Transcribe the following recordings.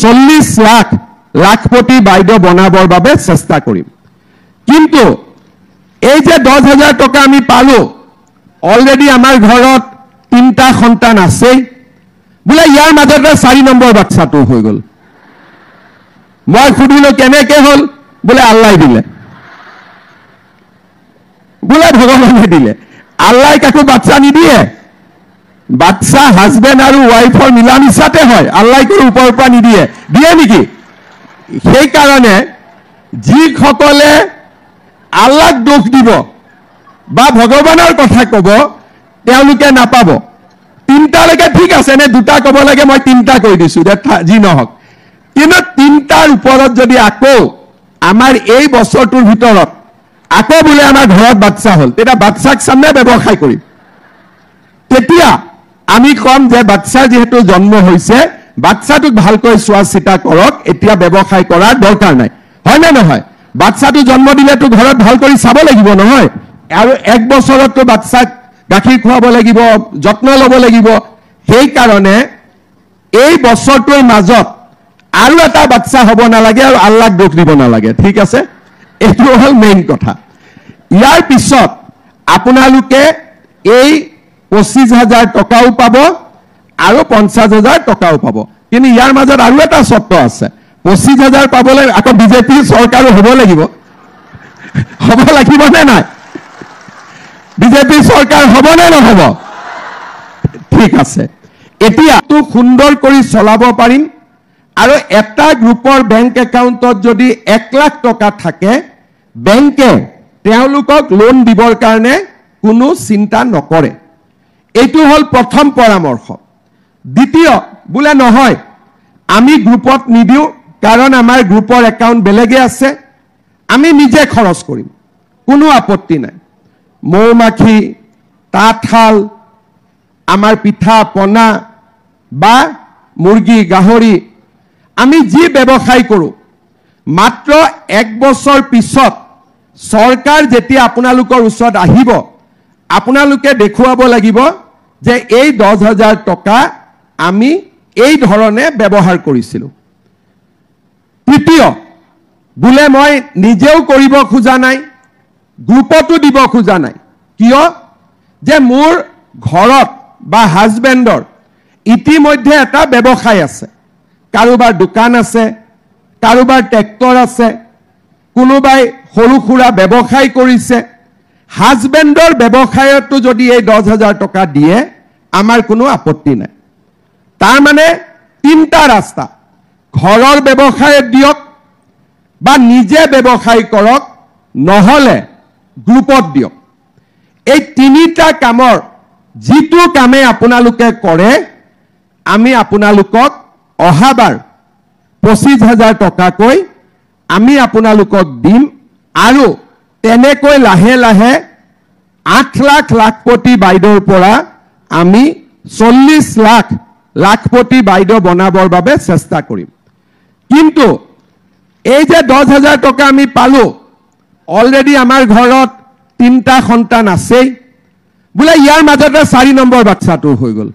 40 লাখ লাখপতি বাইদেউ বনাবৰ বাবে চেষ্টা কৰিম কিন্তু এই যে 10,000 টকা আমি পালো অলৰেডি আমাৰ ঘৰত 3টা সন্তান আছে বোলে ইয়াৰ মাজতে 4 নম্বৰ বাচ্চাটো হৈ গল মই খুদিলো কেনেকে হল বোলে আল্লাহ দিলে বোলে ভগৱানে দিলে আল্লাহ কাকো বাচ্চা নিদিয়ে বাচ্চা হাজবেন্ড আৰু ওয়াইফৰ মিলামিছাতে হয় আল্লাহ কোনো ওপৰৰ পৰা নিদিয়ে দিয়ে নেকি সেই কাৰণে যিসকলে আল্লাহক দোষ দিব বা ভগৱানৰ কথা কব তেওঁলোকে নাপাব 3টা লৈকে ঠিক আছে নে 2টা কব লাগে মই 3টা কৈ দিছো যি নহওক কিন্তু 3টাৰ ওপৰত যদি আকৌ আমাৰ এই বছৰটোৰ ভিতৰত আকৌ বোলে আমাৰ ঘৰত বাচ্চা হল তেতিয়া বাচ্চাক সামনে ব্যৱসায় কৰিম তেতিয়া আমি কম যে বাচ্চা যেহেতু জন্ম হৈছে বাচ্চাটোক ভালকৈ চোৱা চিতা কৰক এতিয়া ব্যৱসায় কৰাৰ দৰকাৰ নাই হয় না নহয় বাচ্চাটো জন্ম দিলেতো ঘৰত ভাল কৰি চাব লাগিব নহয় আৰু 1 বছৰততো বাচ্চাক গাখীৰ খুৱাব লাগিব যত্ন ল'ব লাগিব সেই কাৰণে এই বছৰটোৰ মাজত আৰু এটা বাচ্চা হ'ব নালাগে আৰু আল্লাহক দোষ দিব নালাগে ঠিক আছে এইটো হল মেইন কথা ইয়াৰ পিছত আপোনালোকে এই 25,000 টকাও পাব আৰু 50,000 টকাও পাব কিন্তু ইয়াৰ মাজত আৰু এটা চৰ্ত আছে 25,000 পাবলৈ আকৌ বিজেপি চৰকাৰো হ'ব লাগিব নে নাই বিজেপি চৰকাৰ হ'ব নে নহব ঠিক আছে এতিয়া তো সুন্দৰ কৰি চলাব পাৰিম আৰু এটা গ্ৰুপৰ বেংক একাউণ্টত যদি 1 লাখ টকা থাকে বেংকে তেওঁলোকক লোন দিবৰ কাৰণে কোনো চিন্তা নকৰে এইটো হল প্ৰথম পৰামৰ্শ দ্বিতীয় বোলে নহয় আমি গ্ৰুপত নিদিও কাৰণ আমাৰ গ্ৰুপৰ একাউণ্ট বেলেগে আছে আমি নিজে খৰচ কৰিম কোনো আপত্তি নাই মৌমাখি তাঁতশাল আমাৰ পিঠা পনা বা মুৰ্গী গাহৰি আমি যি ব্যৱসায় কৰো মাত্ৰ 1 বছৰ পিছত সৰকাৰ যেতিয়া আপোনালোকৰ ওচৰত আহিব আপোনালোকে দেখুৱাব লাগিব যে এই 10,000 টকা আমি এই ধৰণে ব্যৱহাৰ কৰিছিলো তৃতীয় বোলে মই নিজেও কৰিব খোজা নাই গ্ৰুপতো দিব খোজা নাই কিয় যে মোৰ ঘৰত বা হাজবেণ্ডৰ ইতিমধ্যে এটা ব্যৱসায় আছে কাৰোবাৰ দোকান আছে কাৰোবাৰ ট্ৰেক্টৰ আছে কোনোবাই সৰু খুৰা ব্যৱসায় কৰিছে হাজবেণ্ডৰ ব্যৱসায়তো যদি এই 10,000 টকা দিয়ে আমাৰ কোনো আপত্তি নাই তাৰ মানে 3টা ৰাস্তা ঘৰৰ ব্যৱসায় দিয়ক বা নিজে ব্যৱসায় কৰক নহলে গ্ৰুপত দিয়ক এই 3টা কামৰ যিটো কামে আপোনালোকে কৰে আমি আপোনালোকক অহাবাৰ 25,000 টকাকৈ আমি আপোনালোকক দিম আৰু তেনেকৈ লাহে লাহে 8 লাখ লাখপতি বাইদেউৰ পৰা আমি 40 লাখ লাখপতি বাইদেউ বনাবৰ বাবে চেষ্টা কৰিম কিন্তু এই যে 10,000 টকা আমি পালো অলৰেডি আমাৰ ঘৰত 3টা সন্তান আছে বোলে ইয়াৰ মাজতে 4 নম্বৰ বাচ্চাটো হৈ গল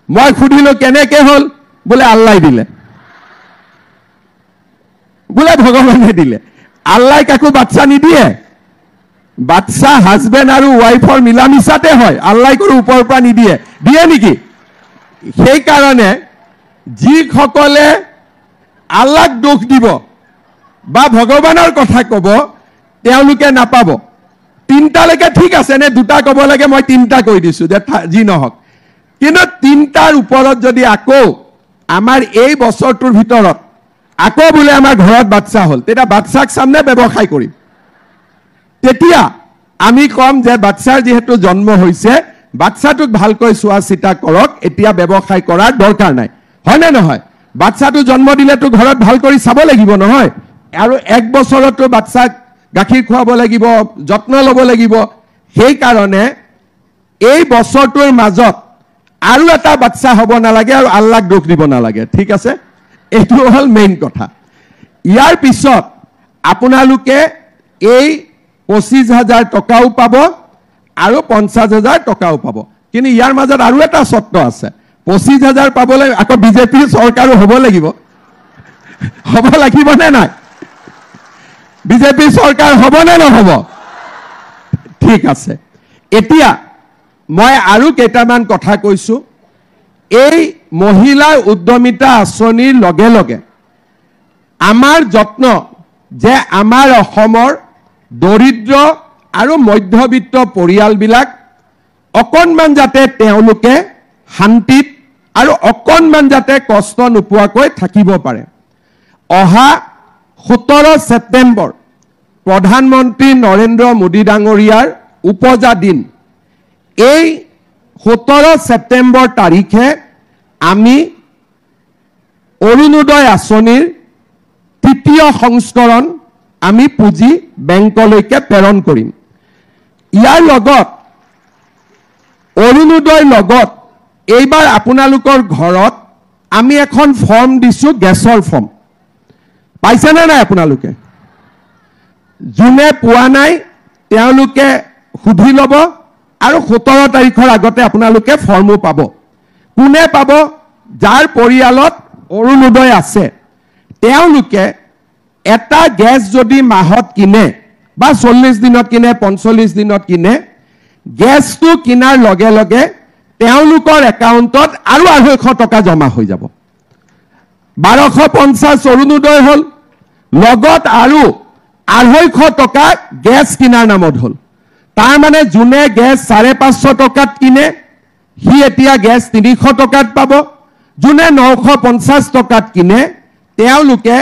মই খুদিলো কেনেকে হল বোলে আল্লাহ দিলে বোলে ভগৱানে দিলে আল্লাহ কাকো বাচ্চা নিদিয়ে বাচ্চা হাজবেন্ড আৰু ওয়াইফৰ মিলামিছাতে হয় আল্লাহ কোনো ওপৰৰ পৰা নিদিয়ে দিয়ে নেকি সেই কাৰণে যিসকলে আল্লাহক দোষ দিব বা ভগৱানৰ কথা কব তেওঁলোকে নাপাব 3টা লৈকে ঠিক আছে নে 2টা কব লাগে মই 3টা কৈ দিছো যি নহওক কিন্তু 3টাৰ ওপৰত যদি আকৌ আমাৰ এই বছৰটোৰ ভিতৰত আকৌ বোলে আমাৰ ঘৰত বাচ্চা হল তেতিয়া বাচ্চাক সামনে ব্যৱসায় কৰিম তেতিয়া আমি কম যে বাচ্চাৰ যেহেতু জন্ম হৈছে বাচ্চাটোক ভালকৈ চোৱা চিতা কৰক এতিয়া ব্যৱসায় কৰাৰ দৰকাৰ নাই হয় না নহয় বাচ্চাটো জন্ম দিলেতো ঘৰত ভাল কৰি চাব লাগিব নহয় আৰু 1 বছৰতো বাচ্চাক গাখীৰ খুৱাব লাগিব যত্ন ল'ব লাগিব সেই কাৰণে এই বছৰটোৰ মাজত আৰু এটা বাচ্চা হ'ব নালাগে আৰু আল্লাহক দোষ দিব নালাগে ঠিক আছে এইটো হল মেইন কথা ইয়াৰ পিছত আপোনালোকে এই 25,000 টকাও পাব আৰু 50,000 টকাও পাব কিন্তু ইয়াৰ মাজত আৰু এটা চৰ্ত আছে 25,000 পাবলৈ আকৌ বিজেপিৰ চৰকাৰো হ'ব লাগিব নে নাই বিজেপিৰ চৰকাৰ হ'ব নে নহ'ব ঠিক আছে এতিয়া মই আৰু কেইটামান কথা কৈছো এই মহিলা উদ্যমিতা আঁচনিৰ লগে লগে আমাৰ যত্ন যে আমাৰ অসমৰ দৰিদ্ৰ আৰু মধ্যবিত্ত পৰিয়ালবিলাক অকণমান যাতে তেওঁলোকে শান্তিত আৰু অকণমান যাতে কষ্ট নোপোৱাকৈ থাকিব পাৰে অহা 17 ছেপ্টেম্বৰ প্ৰধানমন্ত্ৰী নৰেন্দ্ৰ মোদী ডাঙৰীয়াৰ উপজা দিন এই 17 ছেপ্টেম্বৰ তাৰিখে আমি অৰুণোদয় আঁচনিৰ তৃতীয় সংস্কৰণ আমি পুঁজি বেংকলৈকে প্ৰেৰণ কৰিম ইয়াৰ লগত অৰুণোদয় লগত এইবাৰ আপোনালোকৰ ঘৰত আমি এখন ফৰ্ম দিছো গেছৰ ফৰ্ম পাইছে নে নাই আপোনালোকে যোনে পোৱা নাই তেওঁলোকে সুধি ল'ব আৰু 17 তাৰিখৰ আগতে আপোনালোকে ফৰ্মো পাব কোনে পাব যাৰ পৰিয়ালত অৰুণোদয় আছে তেওঁলোকে এটা গ্যাস যদি মাহত কিনে বা 40 দিনত কিনে 45 দিনত কিনে গ্যাসটো কিনাৰ লগে লগে তেওঁলোকৰ একাউণ্টত আৰু 250 টকা জমা হৈ যাব 1250 অৰুণোদয় হল লগত আৰু 250 টকা গ্যাস কিনাৰ নামত হল তাৰ মানে যোনে গ্যাস 550 টকাত কিনে হি এতিয়া গ্যাস 300 টকাত পাব যোনে 950 টকাত কিনে তেওঁলোকে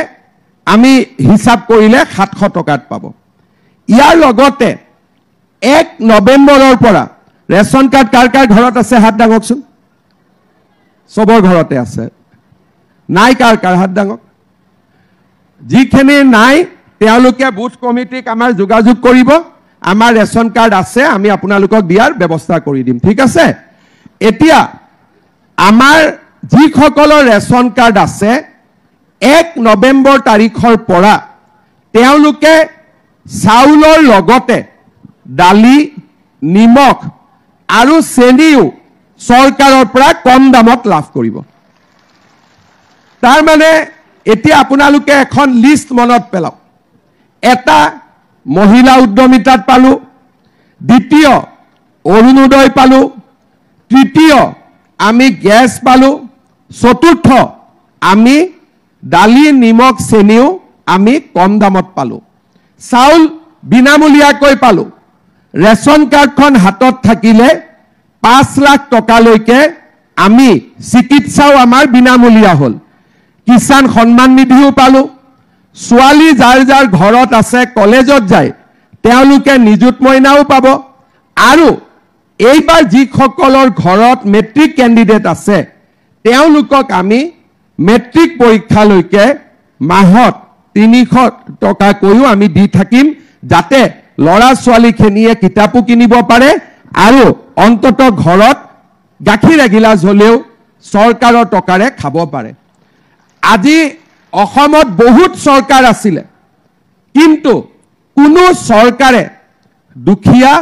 আমি হিসাব কৰিলে 700 টকাত পাব ইয়াৰ লগতে 1 নৱেম্বৰৰ পৰা ৰেশন কাৰ্ড কাৰ ঘৰত আছে হাত ডাঙকচোন সবৰ ঘৰতে আছে নাই কাৰ হাত ডাঙক যিখিনি নাই তেওঁলোকে বুথ কমিটিক আমাৰ যোগাযোগ কৰিব আমাৰ ৰেশন কাৰ্ড আছে আমি আপোনালোকক দিয়াৰ ব্যৱস্থা কৰি দিম ঠিক আছে এতিয়া আমাৰ যিসকলৰ ৰেশন কাৰ্ড আছে 1 নৱেম্বৰ তাৰিখৰ পৰা তেওঁলোকে চাউলৰ লগতে দালি নিমখ আৰু চেনিও চৰকাৰৰ পৰা কম দামত লাভ কৰিব তাৰ মানে এতিয়া আপোনালোকে এখন লিষ্ট মনত পেলাওক এটা মহিলা উদ্যমিতাত পালো দ্বিতীয় অৰুণোদয় পালো তৃতীয় আমি গ্যাস পালো চতুৰ্থ আমি দালি নিমখ চেনিও আমি কম দামত পালো চাউল বিনামূলীয়াকৈ পালো ৰেশন কাৰ্ডখন হাতত থাকিলে 5 লাখ টকালৈকে আমি চিকিৎসাও আমাৰ বিনামূলীয়া হল কিষাণ সন্মান নিধিও পালো ছোৱালী যাৰ যাৰ ঘৰত আছে কলেজত যায় তেওঁলোকে নিযুত মইনাও পাব আৰু এইবাৰ যিসকলৰ ঘৰত মেট্ৰিক ক্যান্ডিডেট আছে তেওঁলোকক আমি মেট্ৰিক পৰীক্ষালৈকে মাহত 300 টকাকৈও আমি দি থাকিম যাতে লৰা ছোৱালীখিনিয়ে কিতাপো কিনিব পাৰে আৰু অন্তত ঘৰত গাখীৰ এগিলাচ হলেও চৰকাৰৰ টকাৰে খাব পাৰে আজি অসমত বহুত চৰকাৰ আছিল কিন্তু কোনো চৰকাৰে দুখীয়া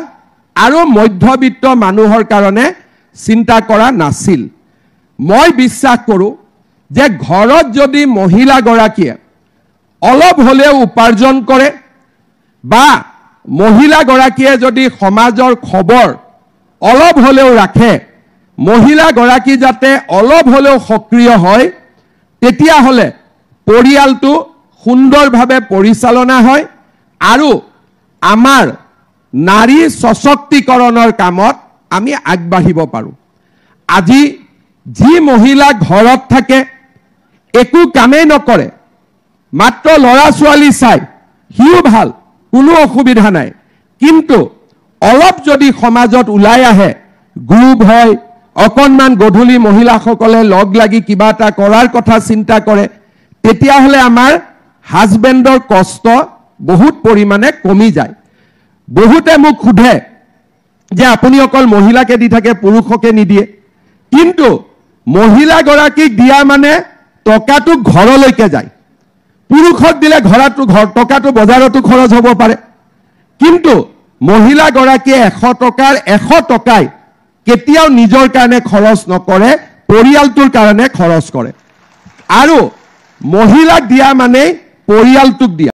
আৰু মধ্যবিত্ত মানুহৰ কাৰণে চিন্তা কৰা নাছিল মই বিশ্বাস কৰো যে ঘৰত যদি মহিলা গৰাকীয়ে অলপ হলেও উপাৰ্জন কৰে বা মহিলা গৰাকীয়ে যদি সমাজৰ খবৰ অলপ হলেও ৰাখে মহিলা গৰাকী যাতে অলপ হলেও সক্ৰিয় হয় তেতিয়া হলে পৰিয়ালটো সুন্দৰভাৱে পৰিচালনা হয় আৰু আমাৰ নাৰী সশক্তিকৰণৰ কামত আমি আগবাঢ়িব পাৰো আজি যি মহিলা ঘৰত থাকে একো কামেই নকৰে মাত্ৰ লৰা ছোৱালী চাই হিও ভাল কোনো অসুবিধা নাই কিন্তু অলপ যদি সমাজত উলাই আহে গ্ৰুপ হয় অকণমান গধূলি মহিলাসকলে লগ লাগি কিবা এটা কৰাৰ কথা চিন্তা কৰে তেতিয়া হলে আমাৰ হাজবেণ্ডৰ কষ্ট বহুত পৰিমাণে কমি যায় বহুতে মোক খুধে যে আপুনি অকল মহিলাকে দি থাকে পুৰুষকে নিদিয়ে কিন্তু মহিলা গৰাকীক দিয়া মানে টকাটো ঘৰলৈকে যায় পুৰুষক দিলে টকাটো বজাৰতো খৰচ হ'ব পাৰে কিন্তু মহিলা গৰাকীয়ে 100 টকাৰ 100 টকাই কেতিয়াও নিজৰ কাৰণে খৰচ নকৰে পৰিয়ালটোৰ কাৰণে খৰচ কৰে আৰু মহিলাক দিয়া মানে পৰিয়ালটোক দিয়া